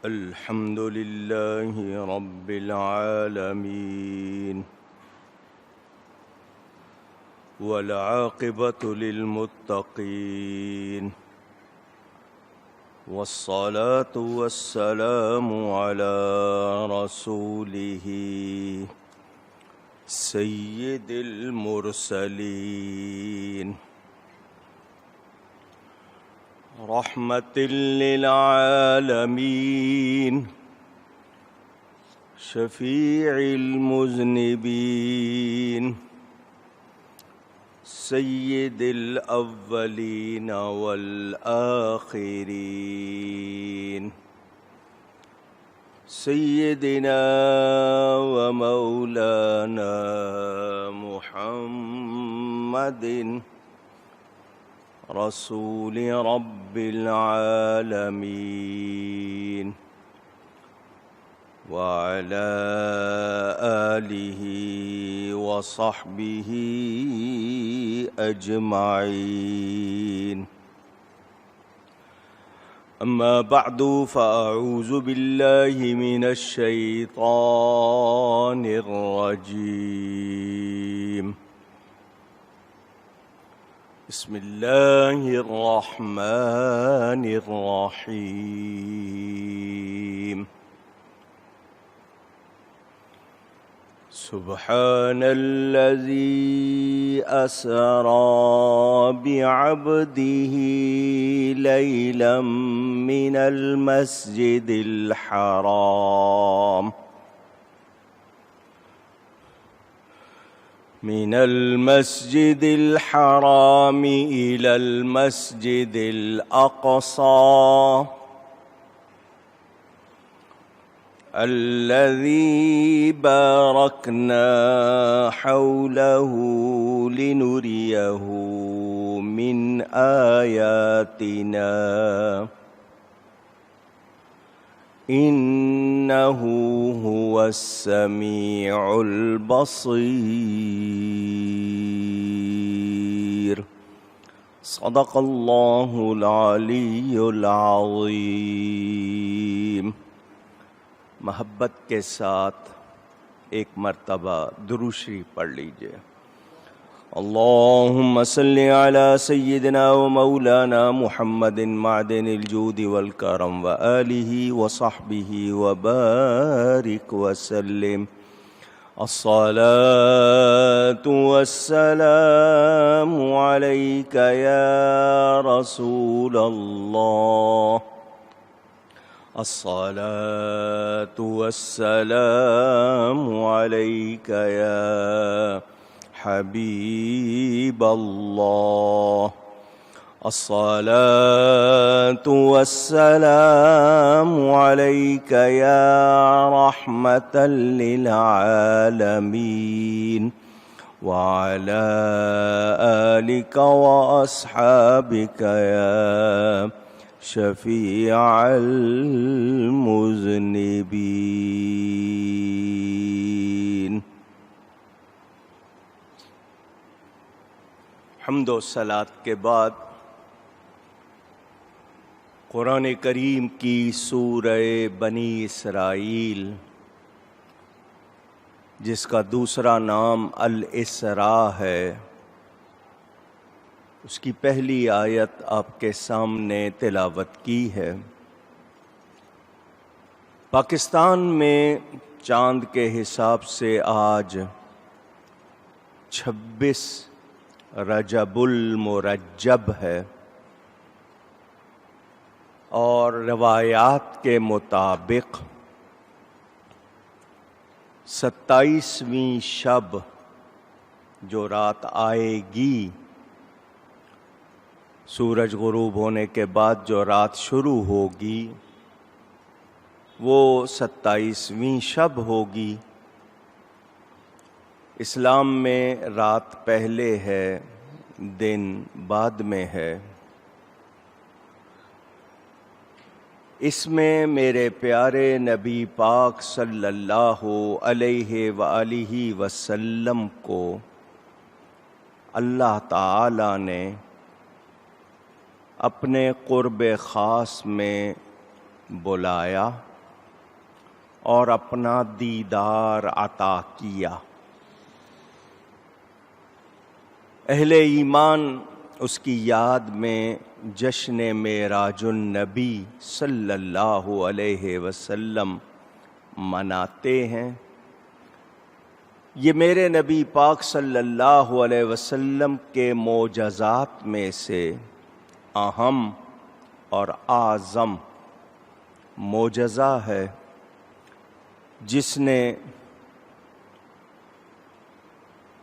الحمد لله رب العالمين والعاقبة للمتقين والصلاة والسلام على رسوله سيد المرسلين رحمة للعالمين شفيع المذنبين سيد الأولين والآخرين سيدنا ومولانا محمد رسول رب العالمين وعلى آله وصحبه أجمعين. أما بعد فأعوذ بالله من الشيطان الرجيم. بسم الله الرحمن الرحيم. سبحان الذي أسرى بعبده ليلا من المسجد الحرام إلى المسجد الأقصى الذي باركنا حوله لنريه من آياتنا إنه هو السميع البصير. صدق الله العلی العظیم. محبت کے ساتھ ایک مرتبہ درود شریف پڑھ لیجئے. اللہم صلی علی سیدنا و مولانا محمد معدن الجود والکرم و آلہ و صحبہ و بارک وسلم. الصلاة والسلام علیک یا رسول اللہ. الصلاة والسلام عليك يا حبيب الله. الصلاة والسلام عليك يا رحمة للعالمين وعلى آلك وأصحابك يا شفیع المذنبین. حمد و صلات کے بعد قرآن کریم کی سورہ بنی اسرائیل، جس کا دوسرا نام الاسراء ہے، اس کی پہلی آیت آپ کے سامنے تلاوت کی ہے. پاکستان میں چاند کے حساب سے آج 26 رجب المرجب ہے، اور روایات کے مطابق 27ویں شب جو رات آئے گی، سورج غروب ہونے کے بعد جو رات شروع ہوگی وہ 27ویں شب ہوگی. اسلام میں رات پہلے ہے، دن بعد میں ہے. اس میں میرے پیارے نبی پاک صلی اللہ علیہ وآلہ وسلم کو اللہ تعالی نے اپنے قرب خاص میں بلایا اور اپنا دیدار عطا کیا۔ اہل ایمان اس کی یاد میں جشن معراج النبی صلی اللہ علیہ وسلم مناتے ہیں۔ یہ میرے نبی پاک صلی اللہ علیہ وسلم کے معجزات میں سے اہم اور اعظم معجزہ ہے، جس نے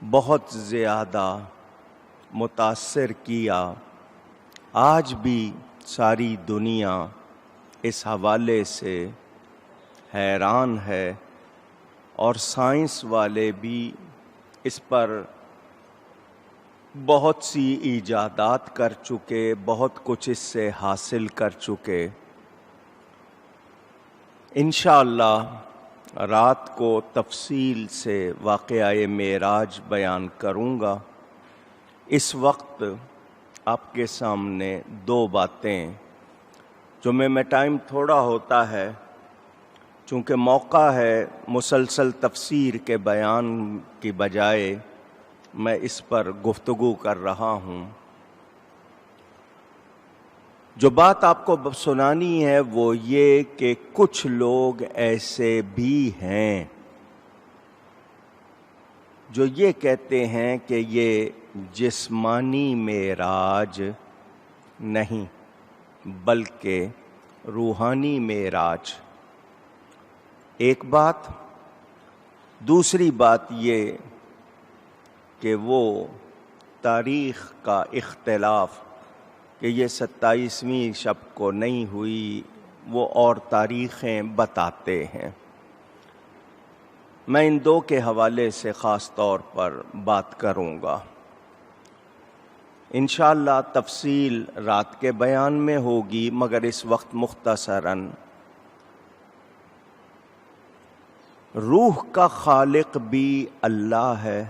بہت زیادہ متاثر کیا۔ آج بھی ساری دنیا اس حوالے سے حیران ہے، اور سائنس والے بھی اس پر بہت سی ایجادات کر چکے، بہت کچھ اس سے حاصل کر چکے۔ انشاءاللہ رات کو تفصیل سے واقعہ معراج بیان کروں گا۔ اس وقت آپ کے سامنے دو باتیں، جمعے میں ٹائم تھوڑا ہوتا ہے، چونکہ موقع ہے مسلسل تفسیر کے بیان کی بجائے میں اس پر گفتگو کر رہا ہوں۔ جو بات آپ کو سنانی ہے وہ یہ کہ کچھ لوگ ایسے بھی ہیں جو یہ کہتے ہیں کہ یہ جسمانی معراج نہیں بلکہ روحانی معراج۔ ایک بات۔ دوسری بات یہ کہ وہ تاریخ کا اختلاف کہ یہ 27ویں شب کو نہیں ہوئی، وہ اور تاریخیں بتاتے ہیں۔ میں ان دو کے حوالے سے خاص طور پر بات کروں گا۔ انشاءاللہ تفصیل رات کے بیان میں ہوگی، مگر اس وقت مختصراً روح کا خالق بھی اللہ ہے،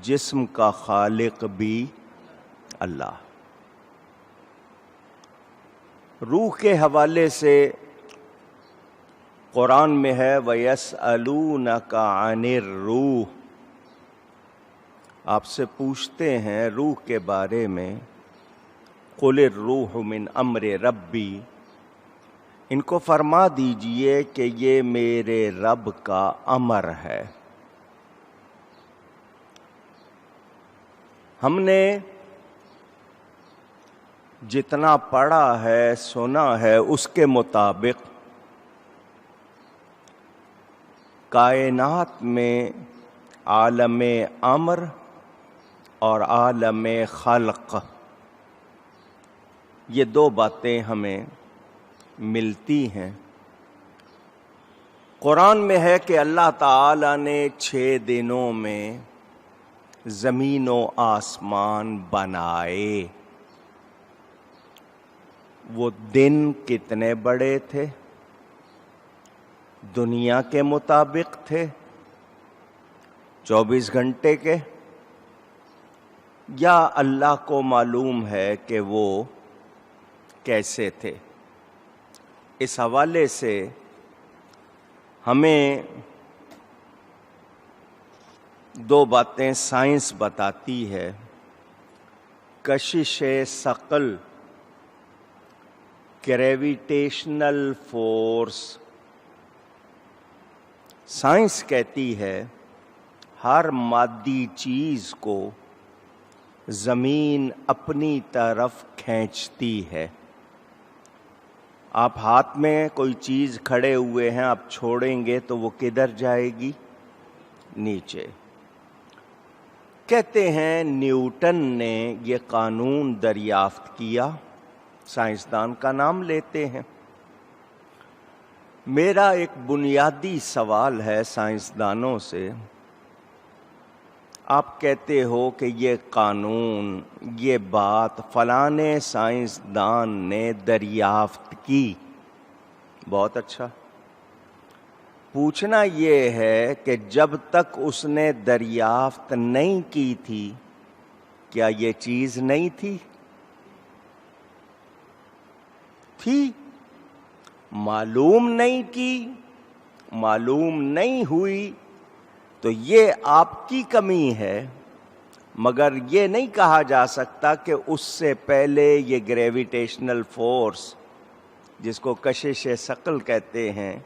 جسم کا خالق بھی اللہ۔ روح کے حوالے سے قرآن میں ہے وَيَسْأَلُونَكَ عَنِ الرُّوحِ، آپ سے پوچھتے ہیں روح کے بارے میں، قُلِ الرُّوحُ مِنْ أَمْرِ رَبِّي، ان کو فرما دیجئے کہ یہ میرے رب کا امر ہے۔ ہم نے جتنا پڑھا ہے سنا ہے اس کے مطابق کائنات میں عالم امر اور عالم خلق، یہ دو باتیں ہمیں ملتی ہیں۔ قرآن میں ہے کہ اللہ تعالی نے 6 دنوں میں زمین و آسمان بنائے۔ وہ دن کتنے بڑے تھے؟ دنیا کے مطابق تھے 24 گھنٹے کے، یا اللہ کو معلوم ہے کہ وہ کیسے تھے؟ اس حوالے سے ہمیں دو باتیں سائنس بتاتی ہے۔ کشش ثقل، گریویٹیشنل فورس، سائنس کہتی ہے ہر مادی چیز کو زمین اپنی طرف کھینچتی ہے۔ آپ ہاتھ میں کوئی چیز کھڑے ہوئے ہیں، آپ چھوڑیں گے تو وہ کدھر جائے گی؟ نیچے۔ کہتے ہیں نیوٹن نے یہ قانون دریافت کیا، سائنسدان کا نام لیتے ہیں۔ میرا ایک بنیادی سوال ہے سائنسدانوں سے، آپ کہتے ہو کہ یہ قانون، یہ بات فلاں سائنسدان نے دریافت کی، بہت اچھا۔ پوچھنا یہ ہے کہ جب تک اس نے دریافت نہیں کی تھی، کیا یہ چیز نہیں تھی؟ تھی، معلوم نہیں کی، معلوم نہیں ہوئی تو یہ آپ کی کمی ہے، مگر یہ نہیں کہا جا سکتا کہ اس سے پہلے یہ گریویٹیشنل فورس جس کو کشش ثقل کہتے ہیں،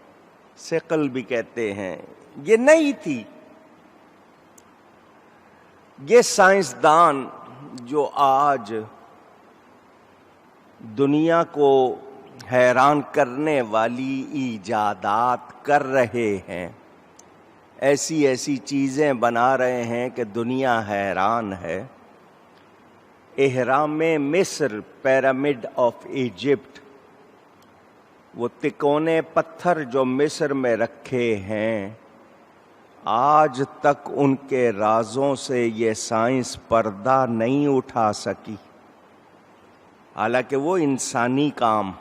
ثقل بھی کہتے ہیں، یہ نہیں تھی۔ یہ سائنسدان جو آج دنیا کو حیران کرنے والی ایجادات کر رہے ہیں، ایسی ایسی چیزیں بنا رہے ہیں کہ دنیا حیران ہے۔ اہرام مصر، پیرامڈ آف ایجپٹ، وہ تکونے پتھر جو مصر میں رکھے ہیں، آج تک ان کے رازوں سے یہ سائنس پردہ نہیں اٹھا سکی، حالانکہ وہ انسانی کام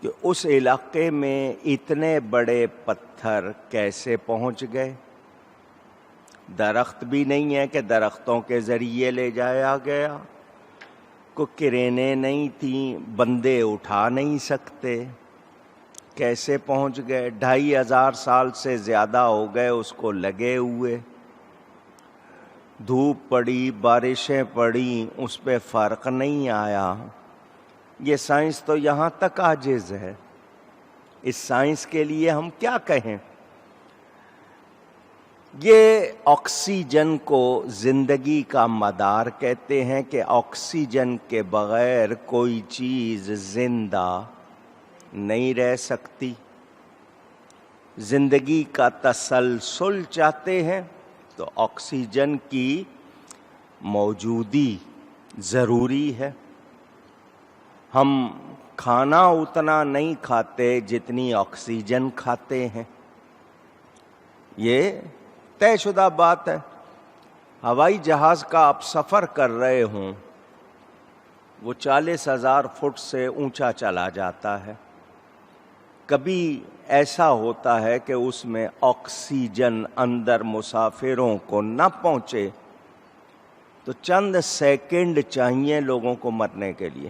کہ اس علاقے میں اتنے بڑے پتھر کیسے پہنچ گئے۔ درخت بھی نہیں ہے کہ درختوں کے ذریعے لے جایا گیا، کوئی کرینیں نہیں تھیں، بندے اٹھا نہیں سکتے، کیسے پہنچ گئے؟ 2500 سال سے زیادہ ہو گئے اس کو لگے ہوئے، دھوپ پڑی، بارشیں پڑی، اس پہ فرق نہیں آیا۔ یہ سائنس تو یہاں تک عاجز ہے۔ اس سائنس کے لیے ہم کیا کہیں؟ یہ آکسیجن کو زندگی کا مدار کہتے ہیں کہ آکسیجن کے بغیر کوئی چیز زندہ نہیں رہ سکتی۔ زندگی کا تسلسل چاہتے ہیں تو آکسیجن کی موجودگی ضروری ہے۔ ہم کھانا اتنا نہیں کھاتے جتنی آکسیجن کھاتے ہیں، یہ طے شدہ بات ہے۔ ہوائی جہاز کا آپ سفر کر رہے ہوں، وہ 40,000 فٹ سے اونچا چلا جاتا ہے۔ کبھی ایسا ہوتا ہے کہ اس میں آکسیجن اندر مسافروں کو نہ پہنچے تو چند سیکنڈ چاہیے لوگوں کو مرنے کے لیے۔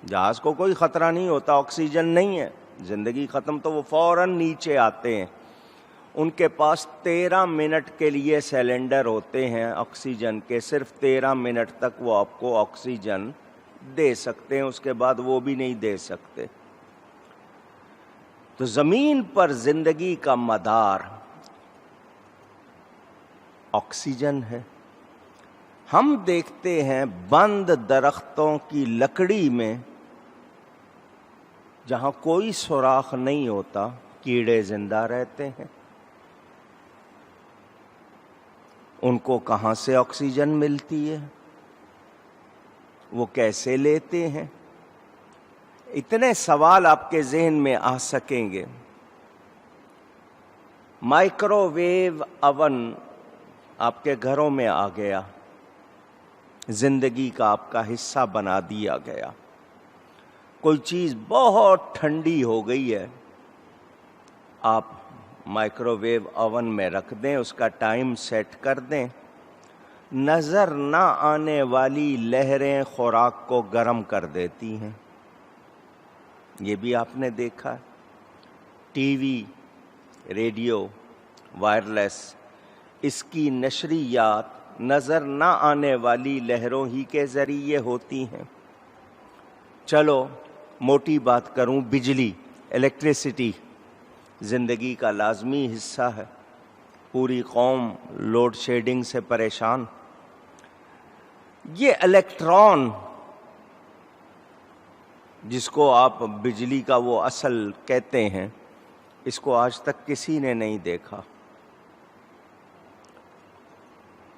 جہاز کو کوئی خطرہ نہیں ہوتا، آکسیجن نہیں ہے، زندگی ختم تو وہ فوراً نیچے آتے ہیں۔ ان کے پاس 13 منٹ کے لیے سلنڈر ہوتے ہیں آکسیجن کے، صرف 13 منٹ تک وہ آپ کو آکسیجن دے سکتے ہیں، اس کے بعد وہ بھی نہیں دے سکتے۔ تو زمین پر زندگی کا مدار آکسیجن ہے۔ ہم دیکھتے ہیں بند درختوں کی لکڑی میں جہاں کوئی سوراخ نہیں ہوتا کیڑے زندہ رہتے ہیں۔ ان کو کہاں سے آکسیجن ملتی ہے؟ وہ کیسے لیتے ہیں؟ اتنے سوال آپ کے ذہن میں آ سکیں گے۔ مائکرو ویو اوون آپ کے گھروں میں آ گیا، زندگی کا آپ کا حصہ بنا دیا گیا۔ کوئی چیز بہت ٹھنڈی ہو گئی ہے، آپ مائکرو ویو اوون میں رکھ دیں، اس کا ٹائم سیٹ کر دیں، نظر نہ آنے والی لہریں خوراک کو گرم کر دیتی ہیں۔ یہ بھی آپ نے دیکھا۔ ٹی وی، ریڈیو، وائرلیس، اس کی نشریات نظر نہ آنے والی لہروں ہی کے ذریعے ہوتی ہیں۔ چلو موٹی بات کروں، بجلی، الیکٹریسٹی زندگی کا لازمی حصہ ہے۔ پوری قوم لوڈ شیڈنگ سے پریشان۔ یہ الیکٹران جس کو آپ بجلی کا وہ اصل کہتے ہیں، اس کو آج تک کسی نے نہیں دیکھا۔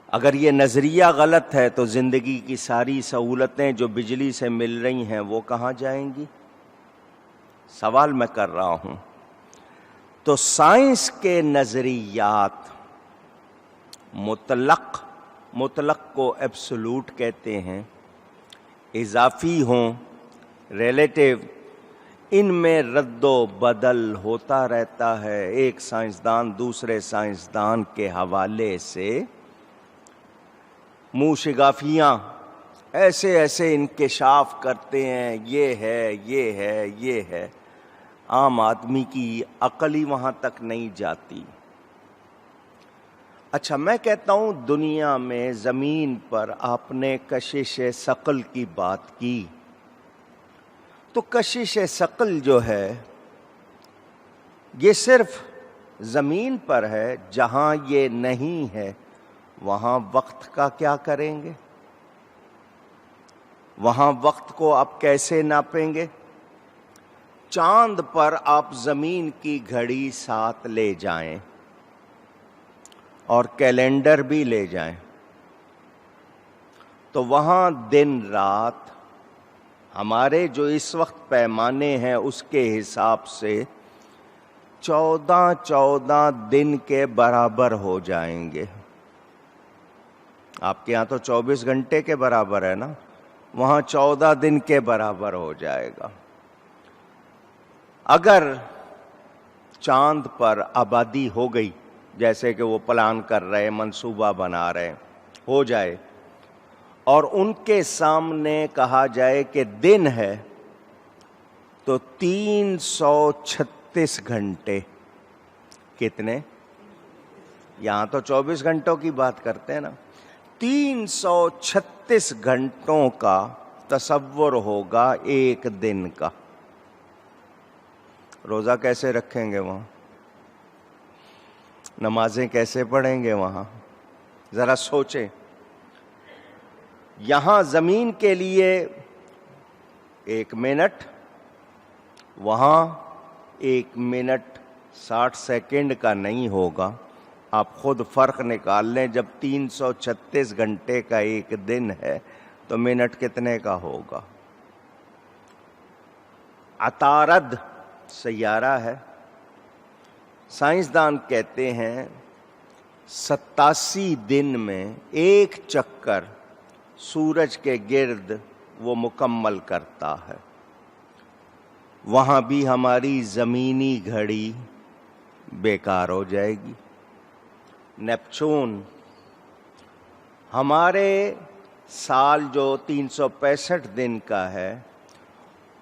اگر یہ نظریہ غلط ہے تو زندگی کی ساری سہولتیں جو بجلی سے مل رہی ہیں وہ کہاں جائیں گی؟ سوال میں کر رہا ہوں۔ تو سائنس کے نظریات مطلق کو ایبسولوٹ کہتے ہیں، اضافی ہوں، ریلیٹیو، ان میں رد و بدل ہوتا رہتا ہے۔ ایک سائنسدان دوسرے سائنسدان کے حوالے سے منہ شگافیاں ایسے ایسے انکشاف کرتے ہیں، یہ ہے، یہ ہے، یہ ہے، عام آدمی کی عقل ہی وہاں تک نہیں جاتی۔ اچھا، میں کہتا ہوں دنیا میں زمین پر آپ نے کشش ثقل کی بات کی، تو کشش ثقل جو ہے یہ صرف زمین پر ہے، جہاں یہ نہیں ہے وہاں وقت کا کیا کریں گے؟ وہاں وقت کو آپ کیسے ناپیں گے؟ چاند پر آپ زمین کی گھڑی ساتھ لے جائیں اور کیلنڈر بھی لے جائیں تو وہاں دن رات ہمارے جو اس وقت پیمانے ہیں اس کے حساب سے 14 دن کے برابر ہو جائیں گے۔ آپ کے ہاں تو 24 گھنٹے کے برابر ہے نا، وہاں 14 دن کے برابر ہو جائے گا۔ اگر چاند پر آبادی ہو گئی، جیسے کہ وہ پلان کر رہے، منصوبہ بنا رہے، ہو جائے، اور ان کے سامنے کہا جائے کہ دن ہے، تو 336 گھنٹے، کتنے؟ یہاں تو 24 گھنٹوں کی بات کرتے ہیں نا، 336 گھنٹوں کا تصور ہوگا ایک دن کا۔ روزہ کیسے رکھیں گے وہاں؟ نمازیں کیسے پڑھیں گے وہاں؟ ذرا سوچیں۔ یہاں زمین کے لیے 1 منٹ، وہاں 1 منٹ 60 سیکنڈ کا نہیں ہوگا۔ آپ خود فرق نکال لیں، جب 336 گھنٹے کا ایک دن ہے تو منٹ کتنے کا ہوگا؟ عطارد سیارہ ہے، سائنسدان کہتے ہیں 87 دن میں ایک چکر سورج کے گرد وہ مکمل کرتا ہے۔ وہاں بھی ہماری زمینی گھڑی بیکار ہو جائے گی۔ نیپچون، ہمارے سال جو 365 دن کا ہے،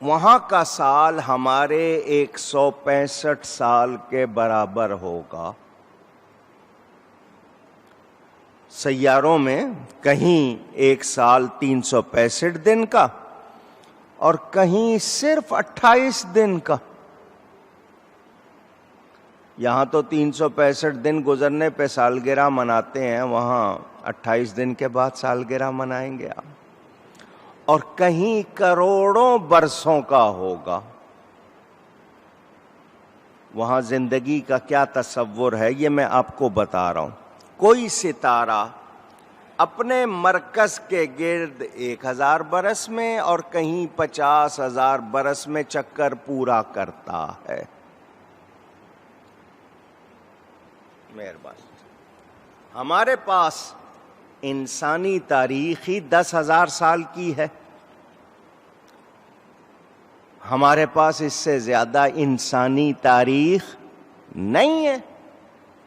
وہاں کا سال ہمارے 165 سال کے برابر ہوگا۔ سیاروں میں کہیں ایک سال 365 دن کا اور کہیں صرف 28 دن کا۔ یہاں تو 365 دن گزرنے پہ سالگرہ مناتے ہیں، وہاں 28 دن کے بعد سالگرہ منائیں گے آپ، اور کہیں کروڑوں برسوں کا ہوگا۔ وہاں زندگی کا کیا تصور ہے یہ میں آپ کو بتا رہا ہوں۔ کوئی ستارہ اپنے مرکز کے گرد 1000 برس میں اور کہیں 50,000 برس میں چکر پورا کرتا ہے۔ مہربانی۔ ہمارے پاس انسانی تاریخ ہی 10,000 سال کی ہے، ہمارے پاس اس سے زیادہ انسانی تاریخ نہیں ہے،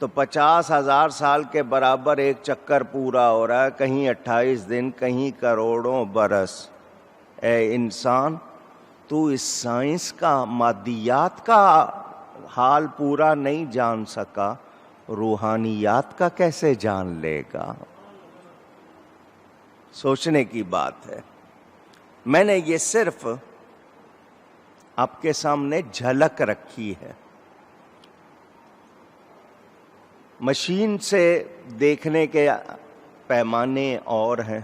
تو 50,000 سال کے برابر ایک چکر پورا ہو رہا ہے، کہیں 28 دن، کہیں کروڑوں برس۔ اے انسان، تو اس سائنس کا، مادیات کا حال پورا نہیں جان سکا، روحانیات کا کیسے جان لے گا؟ سوچنے کی بات ہے۔ میں نے یہ صرف آپ کے سامنے جھلک رکھی ہے۔ مشین سے دیکھنے کے پیمانے اور ہیں۔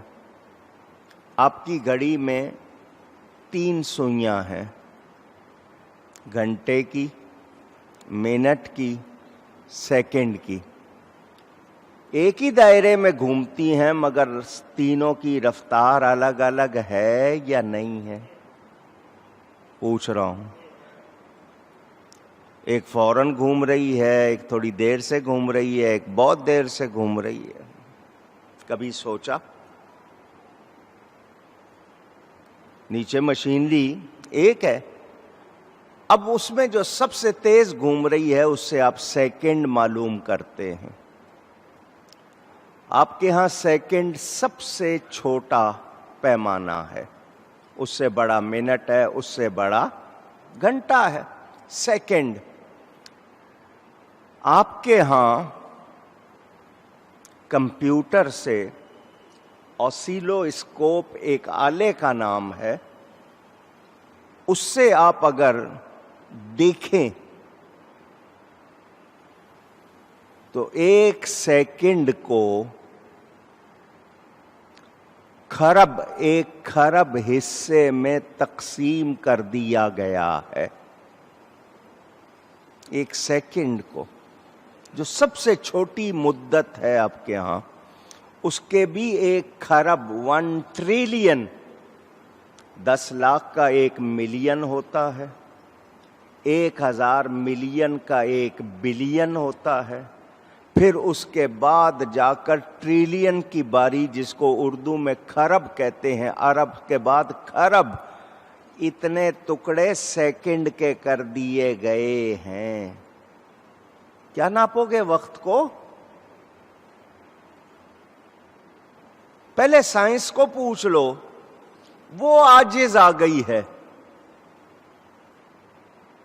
آپ کی گھڑی میں 3 سوئیاں ہیں، گھنٹے کی، منٹ کی، سیکنڈ کی، ایک ہی دائرے میں گھومتی ہیں، مگر تینوں کی رفتار الگ الگ ہے یا نہیں ہے؟ پوچھ رہا ہوں۔ ایک فوراً گھوم رہی ہے، ایک تھوڑی دیر سے گھوم رہی ہے، ایک بہت دیر سے گھوم رہی ہے۔ کبھی سوچا؟ نیچے مشینری ایک ہے، اب اس میں جو سب سے تیز گھوم رہی ہے اس سے آپ سیکنڈ معلوم کرتے ہیں۔ آپ کے ہاں سیکنڈ سب سے چھوٹا پیمانہ ہے، اس سے بڑا منٹ ہے، اس سے بڑا گھنٹہ ہے، سیکنڈ۔ آپ کے ہاں کمپیوٹر سے اوسیلو اسکوپ ایک آلے کا نام ہے، اس سے آپ اگر دیکھیں تو 1 سیکنڈ کو خرب، 1 خرب حصے میں تقسیم کر دیا گیا ہے۔ 1 سیکنڈ کو، جو سب سے چھوٹی مدت ہے آپ کے ہاں، اس کے بھی 1 خرب 1 ٹریلین، 10 لاکھ کا 1 ملین ہوتا ہے، 1000 ملین کا 1 بلین ہوتا ہے، پھر اس کے بعد جا کر ٹریلین کی باری، جس کو اردو میں خرب کہتے ہیں، ارب کے بعد خرب۔ اتنے ٹکڑے سیکنڈ کے کر دیے گئے ہیں۔ کیا ناپو گے وقت کو؟ پہلے سائنس کو پوچھ لو، وہ عاجز آ گئی ہے۔